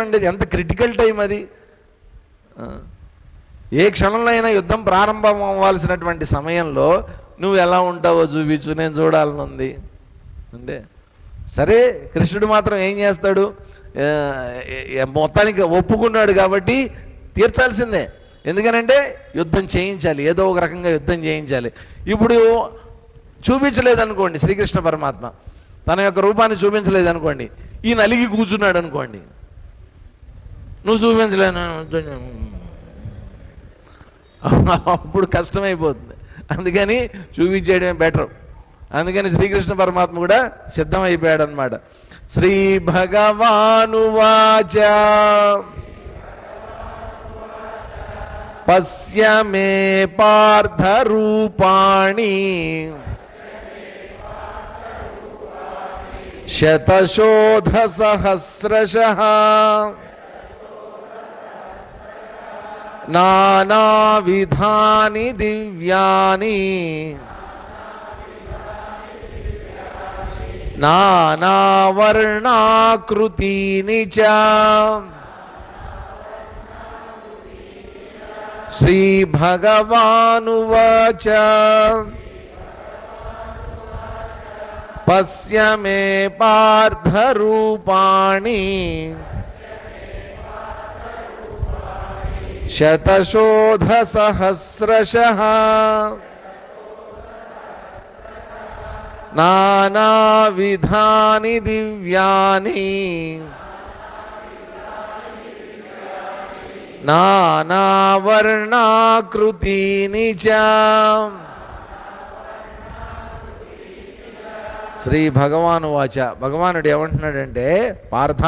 అండి, ఎంత critical time అది. ఏ క్షణంలో అయినా యుద్ధం ప్రారంభం అవ్వాల్సినటువంటి సమయంలో నువ్వు ఎలా ఉంటావో చూపించు, నేను చూడాలని ఉంది అంటే. సరే, కృష్ణుడు మాత్రం ఏం చేస్తాడు, మొత్తానికి ఒప్పుకున్నాడు కాబట్టి తీర్చాల్సిందే. ఎందుకనంటే యుద్ధం చేయించాలి, ఏదో ఒక రకంగా యుద్ధం చేయించాలి. ఇప్పుడు చూపించలేదనుకోండి, శ్రీకృష్ణ పరమాత్మ తన యొక్క రూపాన్ని చూపించలేదనుకోండి, ఈ నలిగి కూర్చున్నాడు అనుకోండి, నువ్వు చూపించలేను, అప్పుడు కష్టమైపోతుంది. అందుకని చూపించేయడమే బెటర్. అందుకని శ్రీకృష్ణ పరమాత్మ కూడా సిద్ధమైపోయాడు అనమాట. శ్రీ భగవానువాచ పశ్య మే పార్థ రూపాణి శతశోధ సహస్రశః నానావిధాని దివ్యాని నానావర్ణాకృతీని చ. శ్రీ భగవానువాచ పశ్య మే పార్థ రూపాణి శతశోధ సహస్రశః నానావిధాని దివ్యాని నానావర్ణాకృతీని చ. శ్రీ భగవాను వాచ, భగవానుడు ఏమంటున్నాడంటే, పార్థ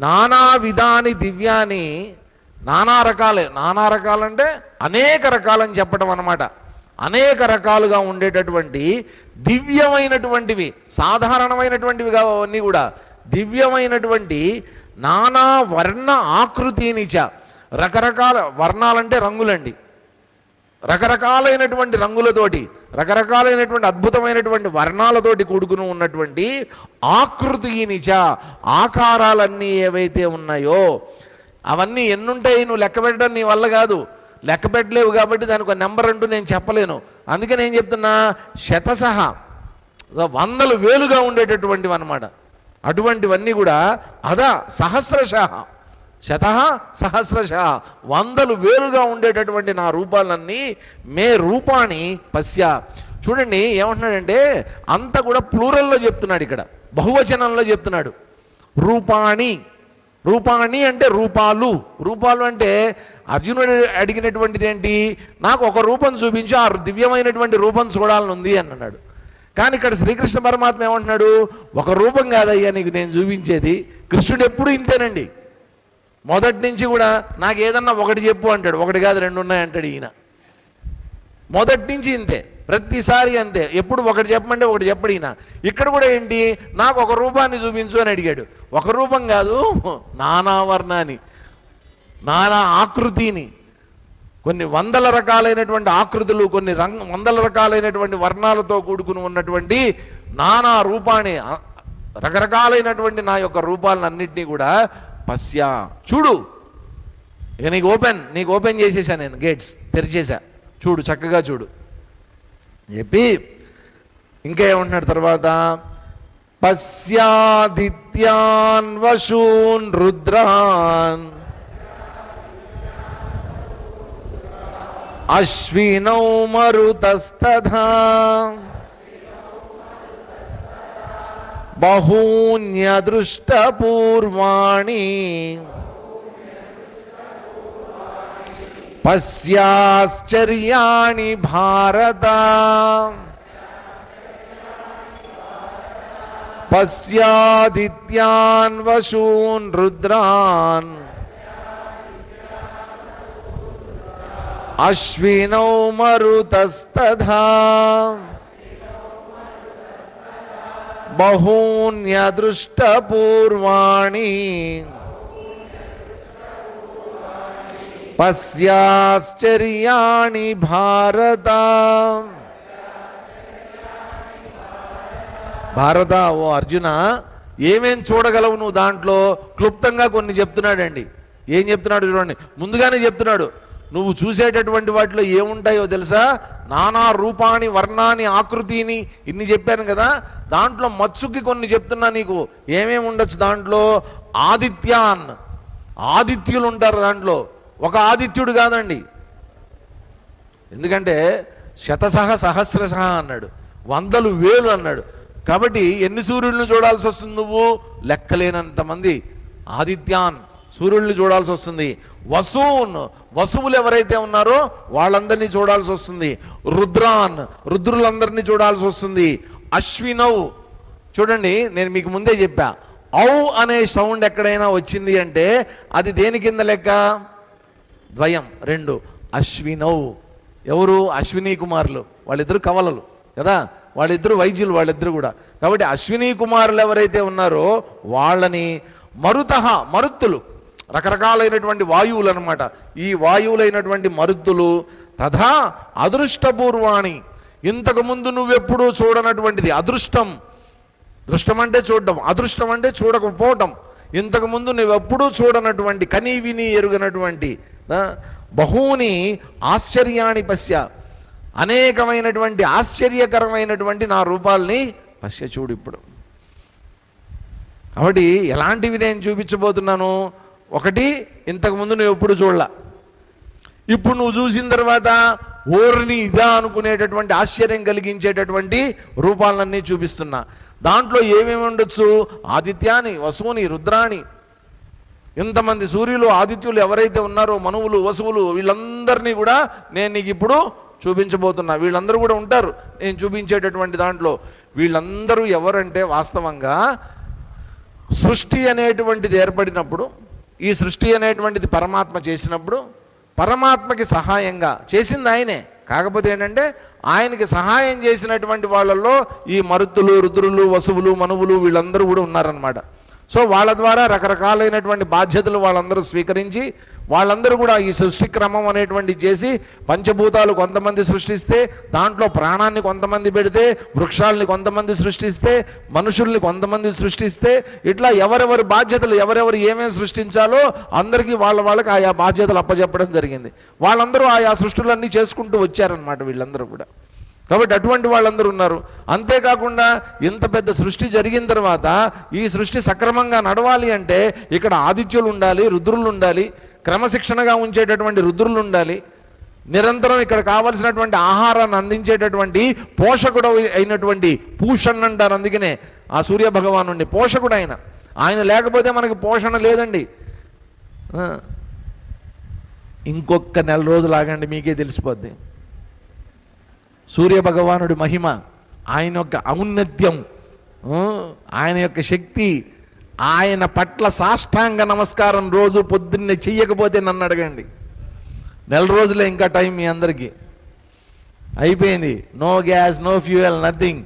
నానా విధాని దివ్యాని, నానా రకాలే, నానా రకాలంటే అనేక రకాలని చెప్పడం అన్నమాట. అనేక రకాలుగా ఉండేటటువంటి దివ్యమైనటువంటివి, సాధారణమైనటువంటివి కావన్నీ కూడా దివ్యమైనటువంటి నానా వర్ణ ఆకృతినిచ. రకరకాల వర్ణాలంటే రంగులండి, రకరకాలైనటువంటి రంగులతోటి, రకరకాలైనటువంటి అద్భుతమైనటువంటి వర్ణాలతోటి కూడుకుని ఉన్నటువంటి ఆకృతినిచ, ఆకారాలన్నీ ఏవైతే ఉన్నాయో అవన్నీ ఎన్నుంటాయి, నువ్వు లెక్క పెట్టడం నీ వల్ల కాదు, లెక్క పెట్టలేవు కాబట్టి దానికి ఒక నెంబర్ అంటూ నేను చెప్పలేను. అందుకే నేను చెప్తున్నా, శతశః, వందలు వేలుగా ఉండేటటువంటివి అన్నమాట. అటువంటివన్నీ కూడా అదా సహస్రశః, శతః సహస్రశః, వందలు వేలుగా ఉండేటటువంటి నా రూపాలన్నీ మే రూపాణి పశ్య. చూడండి ఏమంటున్నాడంటే, అంతా కూడా ప్లూరల్లో చెప్తున్నాడు, ఇక్కడ బహువచనంలో చెప్తున్నాడు. రూపాణి, రూపాణి అంటే రూపాలు. రూపాలు అంటే అర్జునుడు అడిగినటువంటిది ఏంటి, నాకు ఒక రూపం చూపించి ఆ దివ్యమైనటువంటి రూపం చూడాలని ఉంది అన్నాడు. కానీ ఇక్కడ శ్రీకృష్ణ పరమాత్మ ఏమంటున్నాడు, ఒక రూపం కాదయ్యా నీకు నేను చూపించేది. కృష్ణుడు ఎప్పుడు ఇంతేనండి, మొదటి నుంచి కూడా నాకు ఏదన్నా ఒకటి చెప్పు అంటాడు, ఒకటి కాదు రెండు ఉన్నాయంటాడు ఈయన. మొదటి నుంచి ఇంతే, ప్రతిసారి అంతే, ఎప్పుడు ఒకటి చెప్పమంటే ఒకటి చెప్పడు ఈయన. ఇక్కడ కూడా ఏంటి, నాకు ఒక రూపాన్ని చూపించు అని అడిగాడు. ఒక రూపం కాదు, నానా వర్ణాన్ని, నానా ఆకృతిని, కొన్ని వందల రకాలైనటువంటి ఆకృతులు, కొన్ని వందల రకాలైనటువంటి వర్ణాలతో కూడుకుని ఉన్నటువంటి నానా రూపాన్ని, రకరకాలైనటువంటి నా యొక్క రూపాలన్నింటినీ కూడా పశ్య, చూడు. ఇక నీకు ఓపెన్ చేసేసా, నేను గేట్స్ తెరిచేసా, చూడు, చక్కగా చూడు చెప్పి ఇంకా ఏమంటున్నాడు తర్వాత, పశ్యాదిత్యాన్ వశూన్ రుద్రాన్ అశ్వినౌ మరుతస్తథా బహూన్యదృష్టపూర్వాణి పశ్యాశ్చర్యాణి భారత. పశ్యాదిత్యాన్ వశూన్ రుద్రాన్ అశ్వినౌ మరుతస్తథా బహూన్యదృష్టపూర్వాణి పశ్యాశ్చర్యాణి భారత. భారత, ఓ అర్జున, ఏమేం చూడగలవు నువ్వు దాంట్లో క్లుప్తంగా కొన్ని చెప్తున్నాడండి. ఏం చెప్తున్నాడు చూడండి, ముందుగానే చెప్తున్నాడు. నువ్వు చూసేటటువంటి వాటిలో ఏముంటాయో తెలుసా? నానా రూపాన్ని, వర్ణాన్ని, ఆకృతిని ఇన్ని చెప్పాను కదా. దాంట్లో మచ్చుకి కొన్ని చెప్తున్నా నీకు. ఏమేమి ఉండొచ్చు దాంట్లో? ఆదిత్యాన్, ఆదిత్యులు ఉంటారు దాంట్లో. ఒక ఆదిత్యుడు కాదండి. ఎందుకంటే శతసహ సహస్రసహ అన్నాడు, వందలు వేలు అన్నాడు. కాబట్టి ఎన్ని సూర్యులను చూడాల్సి వస్తుంది నువ్వు? లెక్కలేనంత మంది ఆదిత్యాన్, సూర్యుల్ని చూడాల్సి వస్తుంది. వసూన్, వసువులు ఎవరైతే ఉన్నారో వాళ్ళందరినీ చూడాల్సి వస్తుంది. రుద్రాన్, రుద్రులందరినీ చూడాల్సి వస్తుంది. అశ్వినౌ, చూడండి నేను మీకు ముందే చెప్పా, ఔ అనే సౌండ్ ఎక్కడైనా వచ్చింది అంటే అది దేని కింద లెక్క? ద్వయం, రెండు. అశ్వినౌ, ఎవరు? అశ్విని కుమారులు, వాళ్ళిద్దరు కవలలు కదా, వాళ్ళిద్దరు వైద్యులు, వాళ్ళిద్దరు కూడా. కాబట్టి అశ్విని కుమారులు ఎవరైతే ఉన్నారో వాళ్ళని. మరుతః, మరుత్తులు, రకరకాలైనటువంటి వాయువులు అనమాట. ఈ వాయువులైనటువంటి మరుత్తులు. తథా అదృష్టపూర్వాణి, ఇంతకుముందు నువ్వెప్పుడూ చూడనటువంటిది. అదృష్టం, దృష్టం అంటే చూడడం, అదృష్టం అంటే చూడకపోవటం. ఇంతకుముందు నువ్వెప్పుడూ చూడనటువంటి, కనీ విని ఎరుగనటువంటి బహూని ఆశ్చర్యాన్ని పశ్య, అనేకమైనటువంటి ఆశ్చర్యకరమైనటువంటి నా రూపాల్ని పశ్య, చూడు ఇప్పుడు. కాబట్టి ఎలాంటివి నేను చూపించబోతున్నాను? ఒకటి, ఇంతకుముందు నువ్వు ఎప్పుడు చూడలా, ఇప్పుడు నువ్వు చూసిన తర్వాత ఓర్ని ఇదా అనుకునేటటువంటి ఆశ్చర్యం కలిగించేటటువంటి రూపాలన్నీ చూపిస్తున్నా. దాంట్లో ఏమేమి ఉండొచ్చు? ఆదిత్యాని, వసువుని, రుద్రాణి, ఇంతమంది సూర్యులు, ఆదిత్యులు ఎవరైతే ఉన్నారో, మనువులు, వసువులు, వీళ్ళందరినీ కూడా నేను నీకు ఇప్పుడు చూపించబోతున్నా. వీళ్ళందరూ కూడా ఉంటారు నేను చూపించేటటువంటి దాంట్లో. వీళ్ళందరూ ఎవరంటే వాస్తవంగా సృష్టి అనేటువంటిది ఏర్పడినప్పుడు, ఈ సృష్టి అనేటువంటిది పరమాత్మ చేసినప్పుడు, పరమాత్మకి సహాయంగా చేసింది ఆయనే. కాకపోతే ఏంటంటే ఆయనకి సహాయం చేసినటువంటి వాళ్ళల్లో ఈ మరుత్తులు, రుద్రులు, వసువులు, మనువులు వీళ్ళందరూ కూడా ఉన్నారనమాట. సో వాళ్ళ ద్వారా రకరకాలైనటువంటి బాధ్యతలు వాళ్ళందరూ స్వీకరించి, వాళ్ళందరూ కూడా ఈ సృష్టి క్రమం అనేటువంటి చేసి, పంచభూతాలు కొంతమంది సృష్టిస్తే, దాంట్లో ప్రాణాన్ని కొంతమంది పెడితే, వృక్షాలని కొంతమంది సృష్టిస్తే, మనుషుల్ని కొంతమంది సృష్టిస్తే, ఇట్లా ఎవరెవరి బాధ్యతలు, ఎవరెవరు ఏమేమి సృష్టించాలో అందరికీ వాళ్ళకి ఆయా బాధ్యతలు అప్పచెప్పడం జరిగింది. వాళ్ళందరూ ఆయా సృష్టిలన్నీ చేసుకుంటూ వచ్చారనమాట వీళ్ళందరూ కూడా. కాబట్టి అటువంటి వాళ్ళందరూ ఉన్నారు. అంతేకాకుండా ఇంత పెద్ద సృష్టి జరిగిన తర్వాత ఈ సృష్టి సక్రమంగా నడవాలి అంటే ఇక్కడ ఆదిత్యులు ఉండాలి, రుద్రులు ఉండాలి, క్రమశిక్షణగా ఉంచేటటువంటి రుద్రులు ఉండాలి, నిరంతరం ఇక్కడ కావలసినటువంటి ఆహారాన్ని అందించేటటువంటి పోషకుడు అయినటువంటి పూషణ్ అంటారు. అందుకనే ఆ సూర్య భగవానుడిని పోషకుడు ఆయన. ఆయన లేకపోతే మనకి పోషణ లేదండి. ఇంకొక నెల రోజులు ఆగండి, మీకే తెలిసిపోద్ది సూర్య భగవానుడి మహిమ, ఆయన యొక్క ఔన్నత్యం, ఆయన యొక్క శక్తి. ఆయన పట్ల సాష్టాంగ నమస్కారం రోజు పొద్దున్నే చెయ్యకపోతే నన్ను అడగండి. నెల రోజులే ఇంకా టైం మీ అందరికీ. అయిపోయింది. No gas, no fuel, nothing.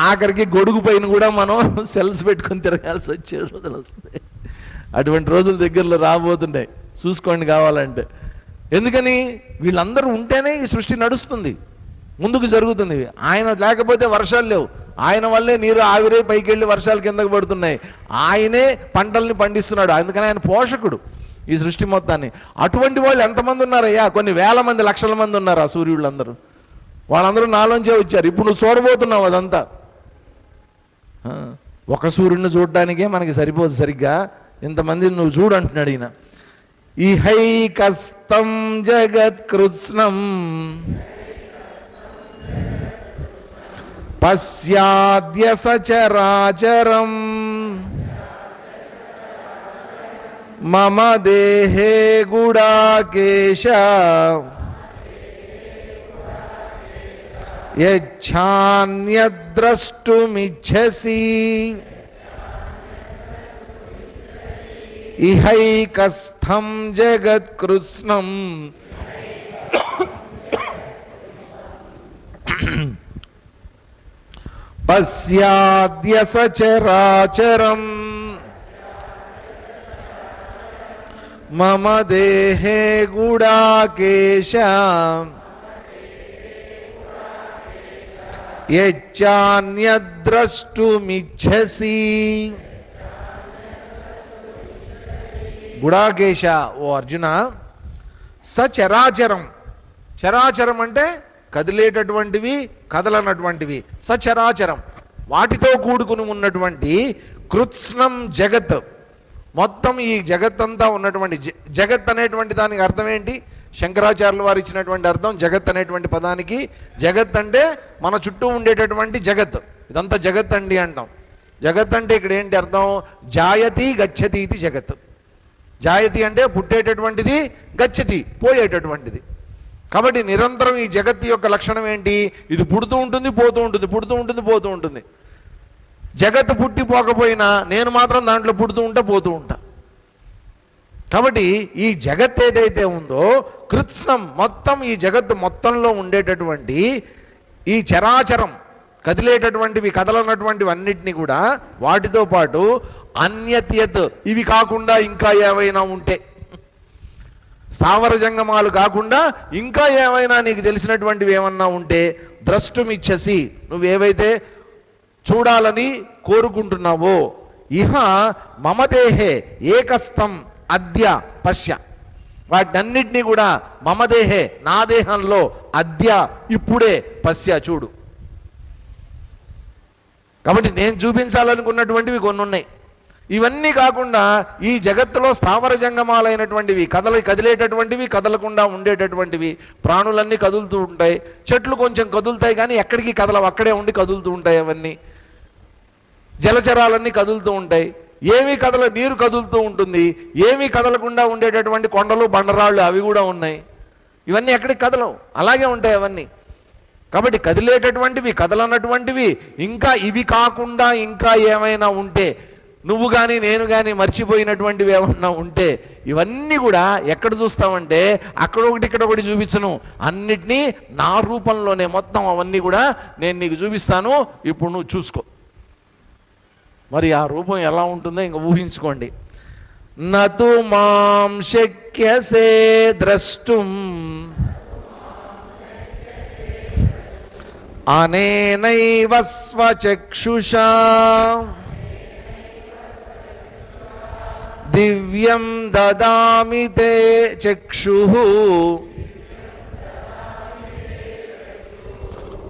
ఆఖరికి గొడుగు పైన కూడా మనం సెల్స్ పెట్టుకొని తిరగాల్సి వచ్చే రోజులు వస్తాయి. అటువంటి రోజులు దగ్గరలో రాబోతుంటాయి, చూసుకోండి కావాలంటే. ఎందుకని? వీళ్ళందరూ ఉంటేనే ఈ సృష్టి నడుస్తుంది, ముందుకు జరుగుతుంది. ఆయన లేకపోతే వర్షాలు లేవు, ఆయన వల్లే నీరు ఆవిరై పైకి వెళ్ళి వర్షాలు కిందకు పడుతున్నాయి. ఆయనే పంటల్ని పండిస్తున్నాడు. అందుకని ఆయన పోషకుడు ఈ సృష్టి మొత్తాన్ని. అటువంటి వాళ్ళు ఎంతమంది ఉన్నారయ్యా? కొన్ని వేల మంది, లక్షల మంది ఉన్నారు ఆ సూర్యుళ్ళందరూ. వాళ్ళందరూ నాలోంచే వచ్చారు. ఇప్పుడు నువ్వు చూడబోతున్నావు అదంతా. ఒక సూర్యుడిని చూడడానికే మనకి సరిపోదు సరిగ్గా, ఇంతమంది నువ్వు చూడు అంటున్నాడు ఈయన. ఇహైకస్తం జగత్కృత్స్నం పశ్యాద్య సచరాచరం మమ దేహే గుడాకేశ యచ్ఛాన్యద్రష్టుమిచ్ఛసి ఇహైకస్థం జగత్కృత్స్నం పశ్యాద్య సచరాచరం మమ దేహే గుడాకేశ యచ్చాన్యద్రష్టుమిచ్చసి. గుడాకేశ, ఓ అర్జున, సచరాచరం. చరాచరం అంటే కదిలేటటువంటివి, కదలనటువంటివి. సచరాచరం వాటితో కూడుకుని ఉన్నటువంటి కృత్స్నం జగత్, మొత్తం ఈ జగత్తంతా ఉన్నటువంటి జగత్ అనేటువంటి దానికి అర్థం ఏంటి? శంకరాచార్యుల వారు ఇచ్చినటువంటి అర్థం జగత్ అనేటువంటి పదానికి, జగత్ అంటే మన చుట్టూ ఉండేటటువంటి జగత్, ఇదంతా జగత్ అండి అంటాం. జగత్ అంటే ఇక్కడ ఏంటి అర్థం? జాయతి గచ్చతి ఇది జగత్. జాయతి అంటే పుట్టేటటువంటిది, గచ్చతి పోయేటటువంటిది. కాబట్టి నిరంతరం ఈ జగత్తు యొక్క లక్షణం ఏంటి? ఇది పుడుతూ ఉంటుంది, పోతూ ఉంటుంది, పుడుతూ ఉంటుంది, పోతూ ఉంటుంది. జగత్తు పుట్టిపోకపోయినా నేను మాత్రం దాంట్లో పుడుతూ ఉంటా, పోతూ ఉంటా. కాబట్టి ఈ జగత్ ఏదైతే ఉందో కృత్స్నం, మొత్తం ఈ జగత్తు మొత్తంలో ఉండేటటువంటి ఈ చరాచరం, కదిలేటటువంటివి, కదలనటువంటివి అన్నిటినీ కూడా వాటితో పాటు అన్యత్యత్, ఇవి కాకుండా ఇంకా ఏవైనా ఉంటే, స్థావర జంగమాలు కాకుండా ఇంకా ఏమైనా నీకు తెలిసినటువంటివి ఏమన్నా ఉంటే ద్రష్టుమిచ్చసి, నువ్వేవైతే చూడాలని కోరుకుంటున్నావో, ఇహ మమదేహే ఏకస్తం అద్య పశ్య, వాటన్నిటినీ కూడా మమదేహే, నా దేహంలో, అద్య ఇప్పుడే, పశ్య చూడు. కాబట్టి నేను చూపించాలనుకున్నటువంటివి కొన్ని ఉన్నాయి. ఇవన్నీ కాకుండా ఈ జగత్తులో స్థావర జంగమాలైనటువంటివి, కదిలేటటువంటివి, కదలకుండా ఉండేటటువంటివి, ప్రాణులన్నీ కదులుతూ ఉంటాయి. చెట్లు కొంచెం కదులుతాయి కానీ ఎక్కడికి కదలవు, అక్కడే ఉండి కదులుతూ ఉంటాయి. అవన్నీ జలచరాలన్నీ కదులుతూ ఉంటాయి. ఏమీ కదల, నీరు కదులుతూ ఉంటుంది. ఏమీ కదలకుండా ఉండేటటువంటి కొండలు, బండరాళ్ళు అవి కూడా ఉన్నాయి. ఇవన్నీ ఎక్కడికి కదలవు, అలాగే ఉంటాయి అవన్నీ. కాబట్టి కదిలేటటువంటివి, కదలనటువంటివి, ఇంకా ఇవి కాకుండా ఇంకా ఏమైనా ఉంటే, నువ్వు కానీ నేను కానీ మర్చిపోయినటువంటివి ఏమన్నా ఉంటే, ఇవన్నీ కూడా ఎక్కడ చూస్తామంటే అక్కడ ఒకటి, ఇక్కడ ఒకటి చూపించను, అన్నిటినీ నా రూపంలోనే మొత్తం అవన్నీ కూడా నేను నీకు చూపిస్తాను. ఇప్పుడు నువ్వు చూసుకో. మరి ఆ రూపం ఎలా ఉంటుందో ఇంకా ఊహించుకోండి. నతు మాం శక్యసే ద్రష్టుం అనేనైవ స్వచక్షుషా దివ్యం దదామి తే చక్షుః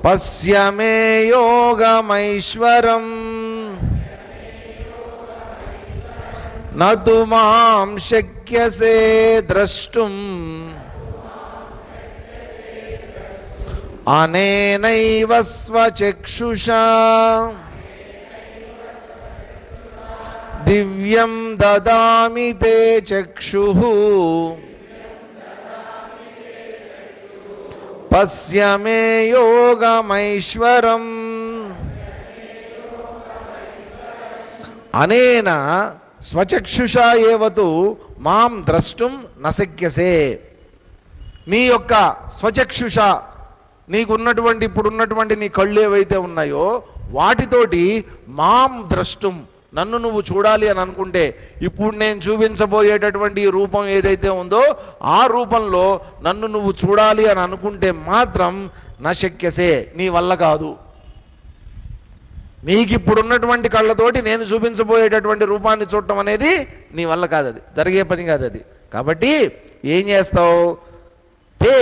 పశ్య మే యోగమైశ్వరం నతు మాం శక్యసే ద్రష్టుం అనేనైవ స్వచక్షుషా దివ్యం దదామి తే చక్షుః పశ్య మే యోగమైశ్వరం. అనేన స్వచక్షుషా ఏవతు మాం ద్రష్టుం నశక్యసే. నీ యొక్క స్వచక్షుష, నీకున్నటువంటి ఇప్పుడున్నటువంటి నీ కళ్ళు ఏవైతే ఉన్నాయో వాటితోటి మాం ద్రష్టుం, నన్ను నువ్వు చూడాలి అని అనుకుంటే, ఇప్పుడు నేను చూపించబోయేటటువంటి ఈ రూపం ఏదైతే ఉందో ఆ రూపంలో నన్ను నువ్వు చూడాలి అని అనుకుంటే మాత్రం నశక్యసే, నీ వల్ల కాదు. నీకు ఇప్పుడున్నటువంటి కళ్ళతోటి నేను చూపించబోయేటటువంటి రూపాన్ని చూడటం అనేది నీ వల్ల కాదు, అది జరిగే పని కాదు అది. కాబట్టి ఏం చేస్తావు? తే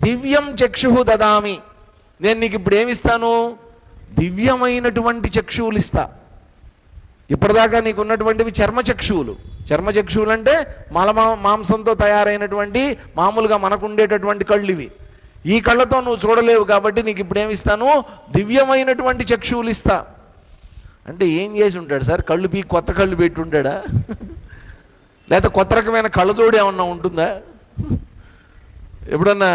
దివ్యం చక్షుః దదామి, నేను నీకు ఇప్పుడు ఏమిస్తాను? దివ్యమైనటువంటి చక్షువులు ఇస్తా. ఇప్పటిదాకా నీకు ఉన్నటువంటివి చర్మచక్షువులు. చర్మచక్షువులు అంటే మాంసంతో తయారైనటువంటి మామూలుగా మనకు ఉండేటటువంటి కళ్ళు ఇవి. ఈ కళ్ళతో నువ్వు చూడలేవు కాబట్టి నీకు ఇప్పుడు ఏమిస్తాను? దివ్యమైనటువంటి చక్షువులు ఇస్తా. అంటే ఏం చేసి ఉంటాడు సార్? కళ్ళు పీ కొత్త కళ్ళు పెట్టి ఉంటాడా? లేకపోతే కొత్త రకమైన కళ్ళజోడు ఏమన్నా ఉంటుందా? ఎప్పుడన్నా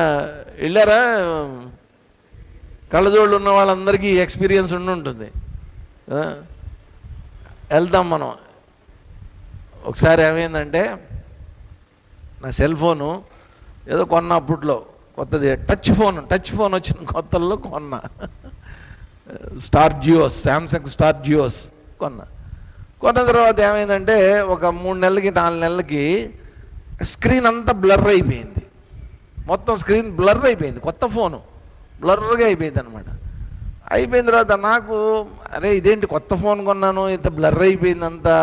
వెళ్ళారా? కళ్ళజోళ్ళు ఉన్న వాళ్ళందరికీ ఎక్స్పీరియన్స్ ఉంటుంది. వెళ్తాం మనం. ఒకసారి ఏమైందంటే, నా సెల్ ఫోను ఏదో కొన్న అప్పట్లో కొత్తది, టచ్ ఫోన్ వచ్చిన కొత్తల్లో కొన్నా. స్టార్ జియోస్, శాంసంగ్ స్టార్ జియోస్ కొన్న తర్వాత ఏమైందంటే ఒక 3 నెలలకి 4 నెలలకి స్క్రీన్ అంతా బ్లర్ అయిపోయింది. మొత్తం స్క్రీన్ బ్లర్ అయిపోయింది. కొత్త ఫోను బ్లర్గా అయిపోయింది అనమాట. అయిపోయిన తర్వాత నాకు అరే ఇదేంటి కొత్త ఫోన్ కొన్నాను, ఇంత బ్లర్ అయిపోయిందంతా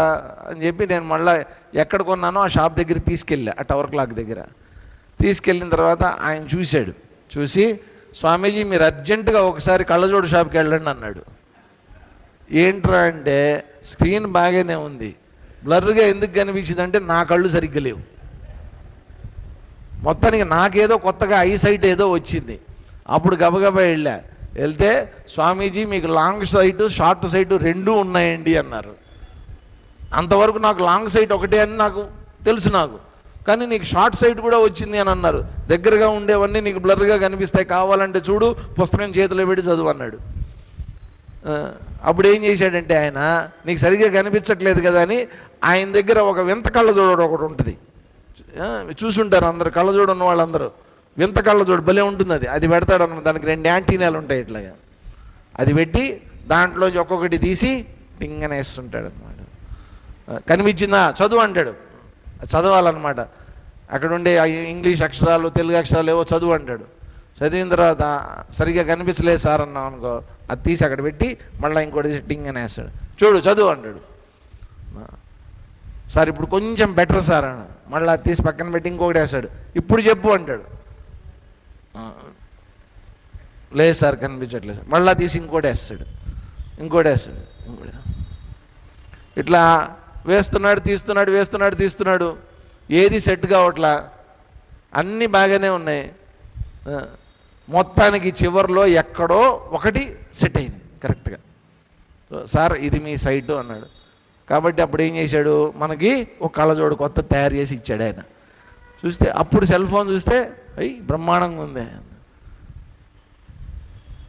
అని చెప్పి నేను మళ్ళీ ఎక్కడ కొన్నానో ఆ షాప్ దగ్గరికి తీసుకెళ్ళా, ఆ టవర్ క్లాక్ దగ్గర తీసుకెళ్ళిన తర్వాత ఆయన చూశాడు. చూసి స్వామీజీ మీరు అర్జెంటుగా ఒకసారి కళ్ళజోడు షాప్కి వెళ్ళండి అన్నాడు. ఏంట్రా అంటే స్క్రీన్ బాగానే ఉంది, బ్లర్గా ఎందుకు కనిపించింది అంటే నా కళ్ళు సరిగ్గా లేవు. మొత్తానికి నాకేదో కొత్తగా ఐ సైట్ ఏదో వచ్చింది. అప్పుడు గబగబా వెళ్తే స్వామీజీ మీకు లాంగ్ సైటు షార్ట్ సైటు రెండూ ఉన్నాయండి అన్నారు. అంతవరకు నాకు లాంగ్ సైట్ ఒకటే అని నాకు తెలుసు నాకు, కానీ నీకు షార్ట్ సైట్ కూడా వచ్చింది అని అన్నారు. దగ్గరగా ఉండేవన్నీ నీకు బ్లర్గా కనిపిస్తాయి, కావాలంటే చూడు, పుస్తకం చేతిలో పెట్టి చదువు అన్నాడు. అప్పుడు ఏం చేశాడంటే ఆయన నీకు సరిగ్గా కనిపించట్లేదు కదా అని ఆయన దగ్గర ఒక వింత కళ్ళజోడు ఒకటి ఉంటుంది, చూసుంటారు అందరు, కళ్ళజోడు ఉన్న వాళ్ళందరూ. వింత కళ్ళజోడు భలే ఉంటుంది, అది పెడతాడు అన్నమాట. దానికి 2 యాంటీనాలు ఉంటాయి ఇట్లాగా, అది పెట్టి దాంట్లోంచి ఒక్కొక్కటి తీసి టింగనేస్తుంటాడు అనమాట. కనిపించిందా చదువు అంటాడు, చదవాలన్నమాట. అక్కడ ఉండే ఇంగ్లీష్ అక్షరాలు తెలుగు అక్షరాలు ఏవో చదువు అంటాడు. చదివిన తర్వాత సరిగ్గా కనిపించలేదు సార్ అన్నాం అనుకో, అది తీసి అక్కడ పెట్టి మళ్ళీ ఇంకోటి టింగ్ అని వేస్తాడు, చూడు చదువు అంటాడు. సార్ ఇప్పుడు కొంచెం బెటర్ సార్ అన్న, మళ్ళీ అది తీసి పక్కన పెట్టి ఇంకొకటి వేస్తాడు, ఇప్పుడు చెప్పు అంటాడు. లేదు సార్ కనిపించట్లేదు సార్, మళ్ళీ తీసి ఇంకోటి వేస్తాడు. ఇట్లా తీస్తున్నాడు, ఏది సెట్ కావట్లా, అన్నీ బాగానే ఉన్నాయి. మొత్తానికి చివరిలో ఎక్కడో ఒకటి సెట్ అయింది కరెక్ట్గా. సార్ ఇది మీ సైటు అన్నాడు. కాబట్టి అప్పుడు ఏం చేశాడు, మనకి ఒక కళ్ళజోడు కొత్త తయారు చేసి ఇచ్చాడు ఆయన. చూస్తే అప్పుడు సెల్ ఫోన్ చూస్తే బ్రహ్మాండంగా ఉంది.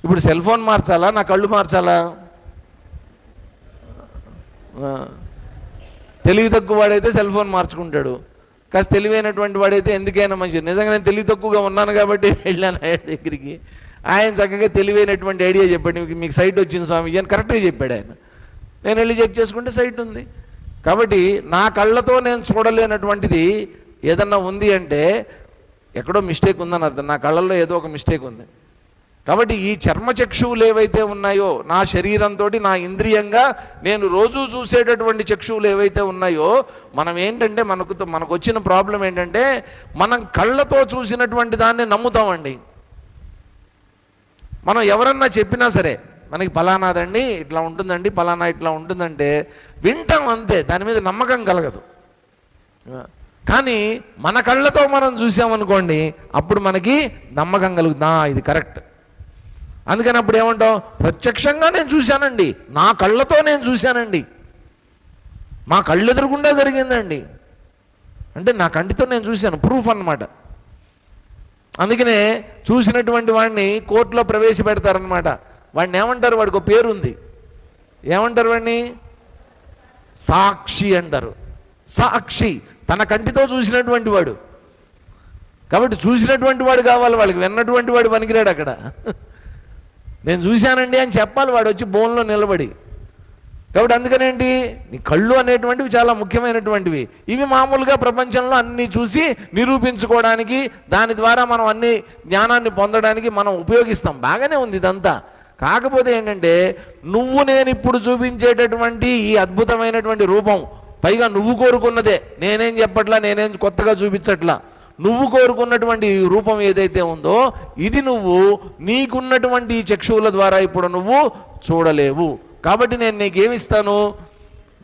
ఇప్పుడు సెల్ ఫోన్ మార్చాలా, నా కళ్ళు మార్చాలా? తెలివి తక్కువ వాడైతే సెల్ ఫోన్ మార్చుకుంటాడు, కాస్త తెలివైనటువంటి వాడైతే ఎందుకైనా మంచిది. నిజంగా నేను తెలివి తక్కువగా ఉన్నాను కాబట్టి వెళ్ళాను ఆయన దగ్గరికి. ఆయన చక్కగా తెలివైనటువంటి ఐడియా చెప్పాడు, మీకు సైట్ వచ్చింది స్వామీజీ అని కరెక్ట్గా చెప్పాడు ఆయన. నేను వెళ్ళి చెక్ చేసుకుంటే సైట్ ఉంది. కాబట్టి నా కళ్ళతో నేను చూడలేనటువంటిది ఏదన్నా ఉంది అంటే ఎక్కడో మిస్టేక్ ఉందని అర్థం, నా కళ్ళల్లో ఏదో ఒక మిస్టేక్ ఉంది. కాబట్టి ఈ చర్మచక్షువులు ఏవైతే ఉన్నాయో, నా శరీరంతో నా ఇంద్రియంగా నేను రోజు చూసేటటువంటి చక్షువులు ఏవైతే ఉన్నాయో, మనం ఏంటంటే మనకు వచ్చిన ప్రాబ్లం ఏంటంటే మనం కళ్ళతో చూసినటువంటి దాన్ని నమ్ముతామండి. మనం ఎవరన్నా చెప్పినా సరే మనకి ఫలానాదండి ఇట్లా ఉంటుందండి, ఫలానా ఇట్లా ఉంటుందంటే వింటాం అంతే, దాని మీద నమ్మకం కలగదు. కానీ మన కళ్ళతో మనం చూసామనుకోండి, అప్పుడు మనకి నమ్మకం కలుగుతుందా ఇది కరెక్ట్. అందుకని అప్పుడు ఏమంటాం, ప్రత్యక్షంగా నేను చూశానండి, నా కళ్ళతో నేను చూశానండి, మా కళ్ళు ఎదురుగుండా జరిగిందండి అంటే నా కంటితో నేను చూశాను, ప్రూఫ్ అన్నమాట. అందుకనే చూసినటువంటి వాడిని కోర్టులో ప్రవేశపెడతారనమాట. వాడిని ఏమంటారు, వాడికి ఒక పేరుంది, ఏమంటారు వాడిని? సాక్షి అంటారు. సాక్షి, తన కంటితో చూసినటువంటి వాడు. కాబట్టి చూసినటువంటి వాడు కావాలి వాళ్ళకి, విన్నటువంటి వాడు పనికిరాడు అక్కడ. నేను చూశానండి అని చెప్పాలి వాడు వచ్చి బోన్లో నిలబడి. కాబట్టి అందుకనేంటి, నీ కళ్ళు అనేటువంటివి చాలా ముఖ్యమైనటువంటివి. ఇవి మామూలుగా ప్రపంచంలో అన్నీ చూసి నిరూపించుకోవడానికి, దాని ద్వారా మనం అన్ని జ్ఞానాన్ని పొందడానికి మనం ఉపయోగిస్తాం. బాగానే ఉంది ఇదంతా. కాకపోతే ఏంటంటే నేను ఇప్పుడు చూపించేటటువంటి ఈ అద్భుతమైనటువంటి రూపం, పైగా నువ్వు కోరుకున్నదే, నేనేం చెప్పట్లా, నేనేం కొత్తగా చూపించట్లా, నువ్వు కోరుకున్నటువంటి రూపం ఏదైతే ఉందో ఇది నువ్వు నీకున్నటువంటి చక్షువుల ద్వారా ఇప్పుడు నువ్వు చూడలేవు. కాబట్టి నేను నీకేమిస్తాను,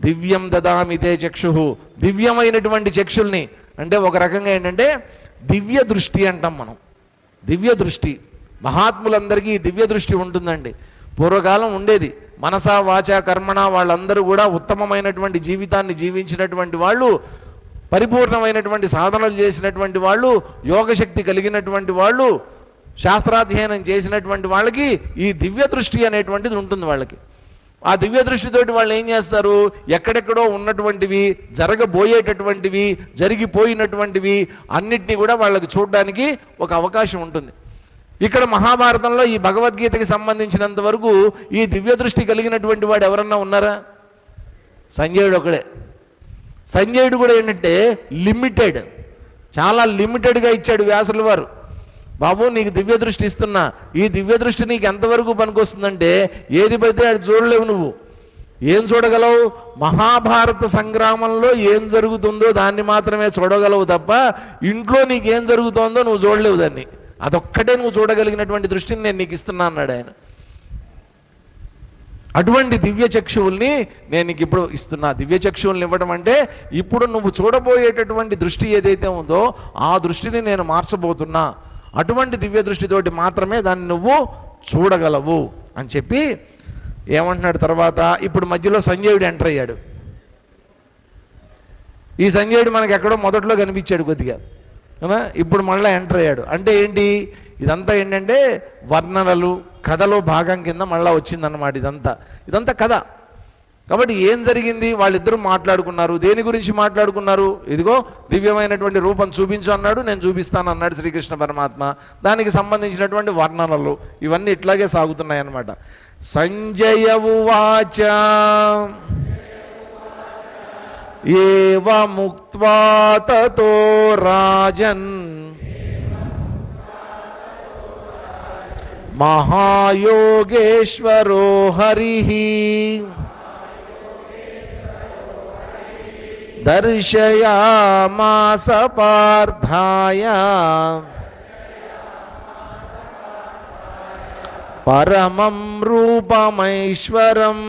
దివ్యం దదామితే చక్షు, దివ్యమైనటువంటి చక్షుల్ని. అంటే ఒక రకంగా ఏంటంటే దివ్య దృష్టి అంటాం మనం. దివ్య దృష్టి మహాత్ములందరికీ దివ్య దృష్టి ఉంటుందండి. పూర్వకాలం ఉండేది. మనసా వాచ కర్మణ వాళ్ళందరూ కూడా ఉత్తమమైనటువంటి జీవితాన్ని జీవించినటువంటి వాళ్ళు, పరిపూర్ణమైనటువంటి సాధనలు చేసినటువంటి వాళ్ళు, యోగశక్తి కలిగినటువంటి వాళ్ళు, శాస్త్రాధ్యయనం చేసినటువంటి వాళ్ళకి ఈ దివ్య దృష్టి అనేటువంటిది ఉంటుంది వాళ్ళకి. ఆ దివ్య దృష్టితోటి వాళ్ళు ఏం చేస్తారు, ఎక్కడెక్కడో ఉన్నటువంటివి, జరగబోయేటటువంటివి, జరిగిపోయినటువంటివి అన్నిటినీ కూడా వాళ్ళకి చూడడానికి ఒక అవకాశం ఉంటుంది. ఇక్కడ మహాభారతంలో ఈ భగవద్గీతకి సంబంధించినంత వరకు ఈ దివ్య దృష్టి కలిగినటువంటి వాడు ఎవరన్నా ఉన్నారా? సంజయుడు ఒకడే. సంజయుడు కూడా ఏంటంటే లిమిటెడ్, చాలా లిమిటెడ్గా ఇచ్చాడు వ్యాసుల వారు. బాబు నీకు దివ్య దృష్టి ఇస్తున్నా, ఈ దివ్య దృష్టి నీకు ఎంతవరకు పనికొస్తుందంటే ఏది పడితే అది చూడలేవు. నువ్వు ఏం చూడగలవు? మహాభారత సంగ్రామంలో ఏం జరుగుతుందో దాన్ని మాత్రమే చూడగలవు తప్ప ఇంట్లో నీకేం జరుగుతోందో నువ్వు చూడలేవు దాన్ని. అదొక్కటే నువ్వు చూడగలిగినటువంటి దృష్టిని నేను నీకు ఇస్తున్నా అన్నాడు ఆయన. అటువంటి దివ్య చక్షువుల్ని నేను నీకు ఇప్పుడు ఇస్తున్నా. దివ్య చక్షువుల్ని ఇవ్వడం అంటే ఇప్పుడు నువ్వు చూడబోయేటటువంటి దృష్టి ఏదైతే ఉందో ఆ దృష్టిని నేను మార్చబోతున్నా. అటువంటి దివ్య దృష్టితోటి మాత్రమే దాన్ని నువ్వు చూడగలవు అని చెప్పి ఏమంటున్నాడు తర్వాత. ఇప్పుడు మధ్యలో సంజయుడు ఎంటర్ అయ్యాడు. ఈ సంజయుడు మనకి ఎక్కడో మొదట్లో కనిపించాడు కొద్దిగా కదా, ఇప్పుడు మళ్ళీ ఎంటర్ అయ్యాడు. అంటే ఏంటి? ఇదంతా ఏంటంటే వర్ణనలు, కథలో భాగం కింద మళ్ళీ వచ్చిందన్నమాట. ఇదంతా కథ. కాబట్టి ఏం జరిగింది? వాళ్ళిద్దరూ మాట్లాడుకున్నారు. దేని గురించి మాట్లాడుకున్నారు? ఇదిగో దివ్యమైనటువంటి రూపం చూపించు అన్నాడు, నేను చూపిస్తాను అన్నాడు శ్రీకృష్ణ పరమాత్మ. దానికి సంబంధించినటువంటి వర్ణనలు ఇవన్నీ ఇట్లాగే సాగుతున్నాయి అన్నమాట. సంజయ ఉవాచ ఏవముక్త్వా తతో రాజన్ మహాయోగేశ్వరో హరిః దర్శయామాస పార్థాయ పరమం రూపమైశ్వరం.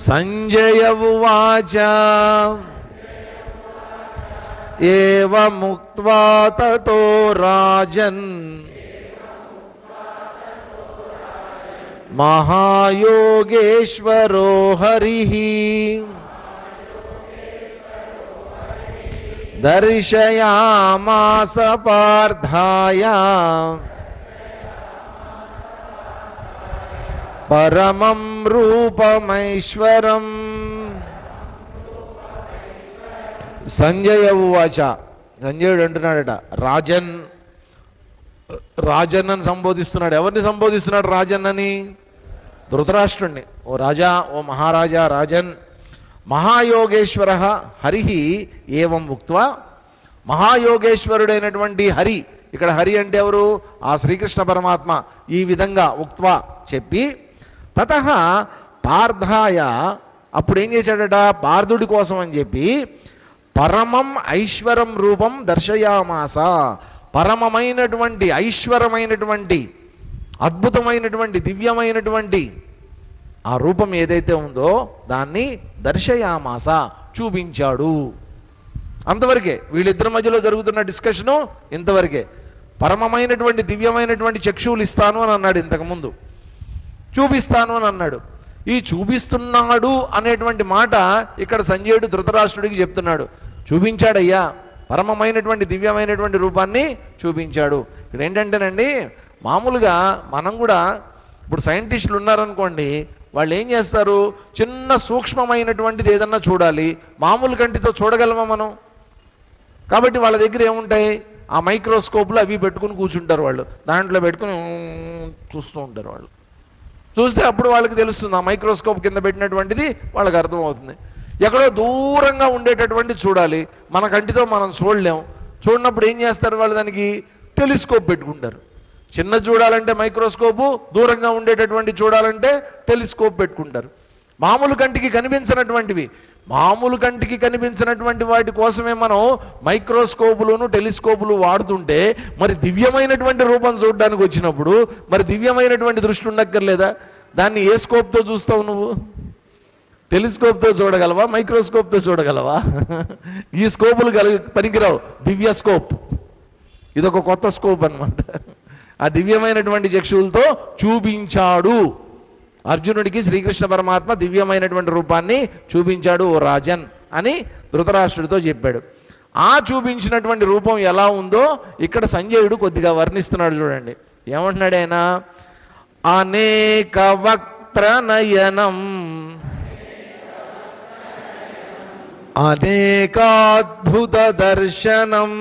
సంజయ ఉవాచ ఏవముక్త్వా తతో రాజన్ మహాయోగేశ్వరో హరిః దర్శయామాస పార్థాయ పరమం రూపమైశ్వరం. సంజయ ఉవాచ, సంజయుడు అంటున్నాడట, రాజన్ రాజన్ అని సంబోధిస్తున్నాడు. ఎవరిని సంబోధిస్తున్నాడు రాజన్ అని? ధృతరాష్ట్రుణ్ణి. ఓ రాజా, ఓ మహారాజా రాజన్, మహాయోగేశ్వర హరిః ఏవం ఉక్త్వా, మహాయోగేశ్వరుడైనటువంటి హరి, ఇక్కడ హరి అంటే ఎవరు? ఆ శ్రీకృష్ణ పరమాత్మ. ఈ విధంగా ఉక్త్వా చెప్పి, తతః పార్థాయ, అప్పుడు ఏం చేశాడట? పార్థుడి కోసం అని చెప్పి పరమం ఐశ్వరం రూపం దర్శయామాస, పరమమైనటువంటి ఐశ్వరమైనటువంటి అద్భుతమైనటువంటి దివ్యమైనటువంటి ఆ రూపం ఏదైతే ఉందో దాన్ని దర్శయామాస, చూపించాడు. అంతవరకే వీళ్ళిద్దరి మధ్యలో జరుగుతున్న డిస్కషను ఇంతవరకే. పరమమైనటువంటి దివ్యమైనటువంటి చక్షువులు ఇస్తాను అని అన్నాడు ఇంతకుముందు, చూపిస్తాను అని అన్నాడు. ఈ చూపిస్తున్నాడు అనేటువంటి మాట ఇక్కడ సంజయుడు ధృతరాష్ట్రుడికి చెప్తున్నాడు. చూపించాడయ్యా, పరమమైనటువంటి దివ్యమైనటువంటి రూపాన్ని చూపించాడు. ఇక్కడ ఏంటంటేనండి, మామూలుగా మనం కూడా ఇప్పుడు సైంటిస్టులు ఉన్నారనుకోండి, వాళ్ళు ఏం చేస్తారు? చిన్న సూక్ష్మమైనటువంటిది ఏదన్నా చూడాలి, మామూలు కంటితో చూడగలమా మనం? కాబట్టి వాళ్ళ దగ్గర ఏముంటాయి? ఆ మైక్రోస్కోప్లు అవి పెట్టుకుని కూర్చుంటారు వాళ్ళు, దాంట్లో పెట్టుకుని చూస్తూ ఉంటారు వాళ్ళు. చూస్తే అప్పుడు వాళ్ళకి తెలుస్తుంది, ఆ మైక్రోస్కోప్ కింద పెట్టినటువంటిది వాళ్ళకి అర్థమవుతుంది. ఎక్కడో దూరంగా ఉండేటటువంటి చూడాలి, మన కంటితో మనం చూడలేం. చూడనప్పుడు ఏం చేస్తారు వాళ్ళు? దానికి టెలిస్కోప్ పెట్టుకుంటారు. చిన్న చూడాలంటే మైక్రోస్కోపు, దూరంగా ఉండేటటువంటి చూడాలంటే టెలిస్కోప్ పెట్టుకుంటారు. మామూలు కంటికి కనిపించినటువంటివి, మామూలు కంటికి కనిపించినటువంటి వాటి కోసమే మనం మైక్రోస్కోపులను టెలిస్కోపులు వాడుతుంటే, మరి దివ్యమైనటువంటి రూపం చూడడానికి వచ్చినప్పుడు మరి దివ్యమైనటువంటి దృష్టి ఉండక్కర్లేదా? దాన్ని ఏ స్కోప్తో చూస్తావు నువ్వు? టెలిస్కోప్తో చూడగలవా? మైక్రోస్కోప్తో చూడగలవా? ఈ స్కోపులు పనికిరావు. దివ్య స్కోప్, ఇదొక కొత్త స్కోప్ అన్నమాట. ఆ దివ్యమైనటువంటి చక్షువులతో చూపించాడు అర్జునుడికి శ్రీకృష్ణ పరమాత్మ, దివ్యమైనటువంటి రూపాన్ని చూపించాడు ఓ రాజన్ అని ధృతరాష్ట్రుడితో చెప్పాడు. ఆ చూపించినటువంటి రూపం ఎలా ఉందో ఇక్కడ సంజయుడు కొద్దిగా వర్ణిస్తున్నాడు. చూడండి ఏమంటున్నాడు ఆయన. అనేక వక్త్ర నయనం అనేకాద్భుత దర్శనం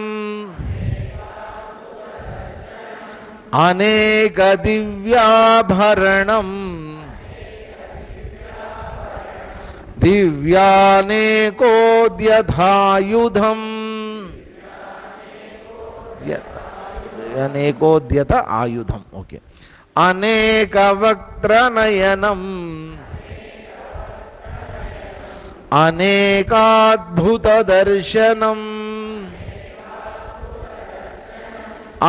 అనేక దివ్యాభరణం దివ్యానేకోద్యధాయుధం అనేకోద్యత ఆయుధం. ఓకే. అనేక వక్త్రనయనం అనేకాద్భుత దర్శనం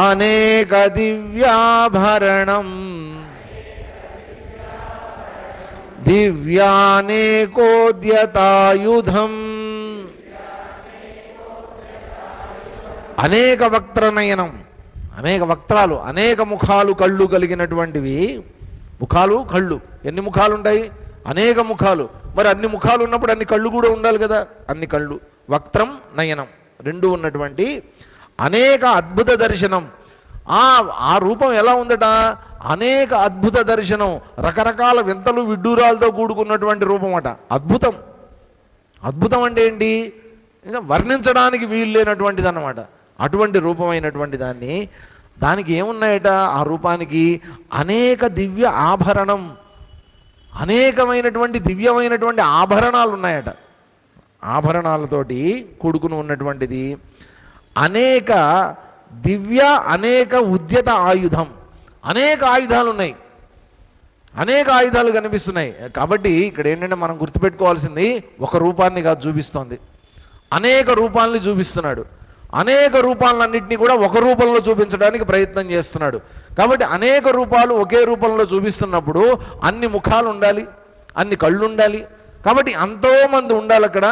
అనేక దివ్యాభరణం దివ్యానేకోద్యతాయుధం. అనేక వక్త్రనయనం, అనేక వక్త్రాలు, అనేక ముఖాలు, కళ్ళు కలిగినటువంటివి. ముఖాలు, కళ్ళు, ఎన్ని ముఖాలు ఉంటాయి? అనేక ముఖాలు. మరి అన్ని ముఖాలు ఉన్నప్పుడు అన్ని కళ్ళు కూడా ఉండాలి కదా. అన్ని కళ్ళు, వక్త్రం నయనం రెండు ఉన్నటువంటి అనేక అద్భుత దర్శనం. ఆ రూపం ఎలా ఉందట? అనేక అద్భుత దర్శనం, రకరకాల వింతలు విడ్డూరాలతో కూడుకున్నటువంటి రూపం అట. అద్భుతం. అద్భుతం అంటే ఏంటి? ఇంకా వర్ణించడానికి వీలు లేనటువంటిది అన్నమాట. అటువంటి రూపమైనటువంటి దానికి ఏమున్నాయట? ఆ రూపానికి అనేక దివ్య ఆభరణం, అనేకమైనటువంటి దివ్యమైనటువంటి ఆభరణాలు ఉన్నాయట. ఆభరణాలతోటి కూడుకుని ఉన్నటువంటిది. అనేక దివ్య అనేక ఉద్యత ఆయుధం, అనేక ఆయుధాలు ఉన్నాయి, అనేక ఆయుధాలు కనిపిస్తున్నాయి. కాబట్టి ఇక్కడ ఏంటంటే మనం గుర్తుపెట్టుకోవాల్సింది ఒక రూపాన్ని కాదు చూపిస్తోంది, అనేక రూపాలని చూపిస్తున్నాడు. అనేక రూపాలన్నింటినీ కూడా ఒక రూపంలో చూపించడానికి ప్రయత్నం చేస్తున్నాడు. కాబట్టి అనేక రూపాలు ఒకే రూపంలో చూపిస్తున్నప్పుడు అన్ని ముఖాలు ఉండాలి, అన్ని కళ్ళు ఉండాలి. కాబట్టి ఎంతోమంది ఉండాలి అక్కడ.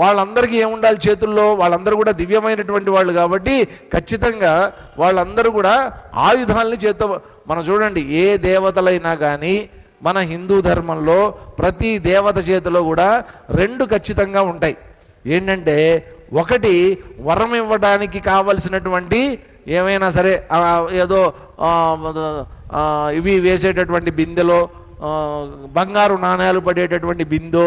వాళ్ళందరికీ ఏముండాలి చేతుల్లో? వాళ్ళందరూ కూడా దివ్యమైనటువంటి వాళ్ళు కాబట్టి ఖచ్చితంగా వాళ్ళందరూ కూడా ఆయుధాలని చేత. మనం చూడండి, ఏ దేవతలైనా కానీ మన హిందూ ధర్మంలో ప్రతి దేవత చేతిలో కూడా రెండు ఖచ్చితంగా ఉంటాయి. ఏంటంటే, ఒకటి వరం ఇవ్వడానికి కావలసినటువంటి ఏమైనా సరే ఏదో ఇవి వేసేటటువంటి బిందెలో బంగారు నాణ్యాలు పడేటటువంటి బిందో,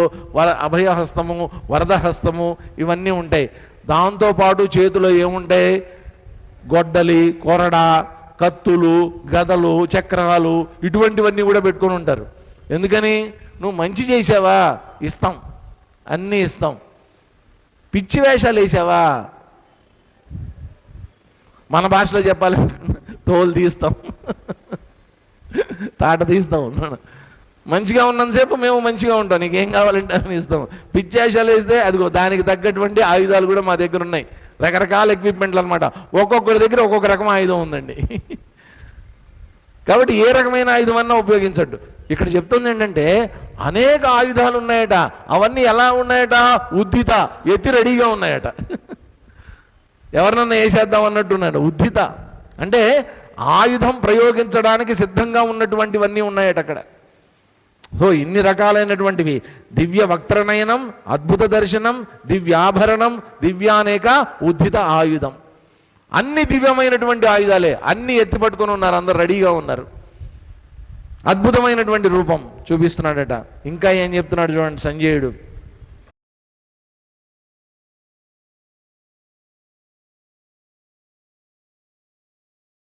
అభయహస్తము, వరదహస్తము ఇవన్నీ ఉంటాయి. దాంతోపాటు చేతిలో ఏముంటాయి? గొడ్డలి, కొరడ, కత్తులు, గదలు, చక్రాలు ఇటువంటివన్నీ కూడా పెట్టుకొని ఉంటారు. ఎందుకని? నువ్వు మంచి చేసావా ఇస్తాం, అన్నీ ఇస్తాం. పిచ్చి వేషాలు వేసావా, మన భాషలో చెప్పాలి, తోలు తీస్తాం, తాట తీస్తాం. మంచిగా ఉన్నంతసేపు మేము మంచిగా ఉంటాం, నీకేం కావాలంటే అని ఇస్తాం. పిచ్చి వేషాలు వేస్తే అదిగో దానికి తగ్గటువంటి ఆయుధాలు కూడా మా దగ్గర ఉన్నాయి. రకరకాల ఎక్విప్మెంట్లు అనమాట. ఒక్కొక్కరి దగ్గర ఒక్కొక్క రకం ఆయుధం ఉందండి. కాబట్టి ఏ రకమైన ఆయుధం అన్నా ఉపయోగించట్టు. ఇక్కడ చెప్తుంది ఏంటంటే అనేక ఆయుధాలు ఉన్నాయట. అవన్నీ ఎలా ఉన్నాయట? ఉద్ధిత, ఎత్తి రెడీగా ఉన్నాయట. ఎవరినన్నా వేసేద్దాం అన్నట్టున్నాడు. ఉద్ధిత అంటే ఆయుధం ప్రయోగించడానికి సిద్ధంగా ఉన్నటువంటివన్నీ ఉన్నాయట అక్కడ. ఇన్ని రకాలైనటువంటివి. దివ్య వక్త్రనయనం, అద్భుత దర్శనం, దివ్యాభరణం, దివ్యానేక ఉద్ధిత ఆయుధం. అన్ని దివ్యమైనటువంటి ఆయుధాలే, అన్ని ఎత్తి పట్టుకొని ఉన్నారు, అందరు రెడీగా ఉన్నారు. అద్భుతమైనటువంటి రూపం చూపిస్తున్నాడట. ఇంకా ఏం చెప్తున్నాడు చూడండి సంజయుడు.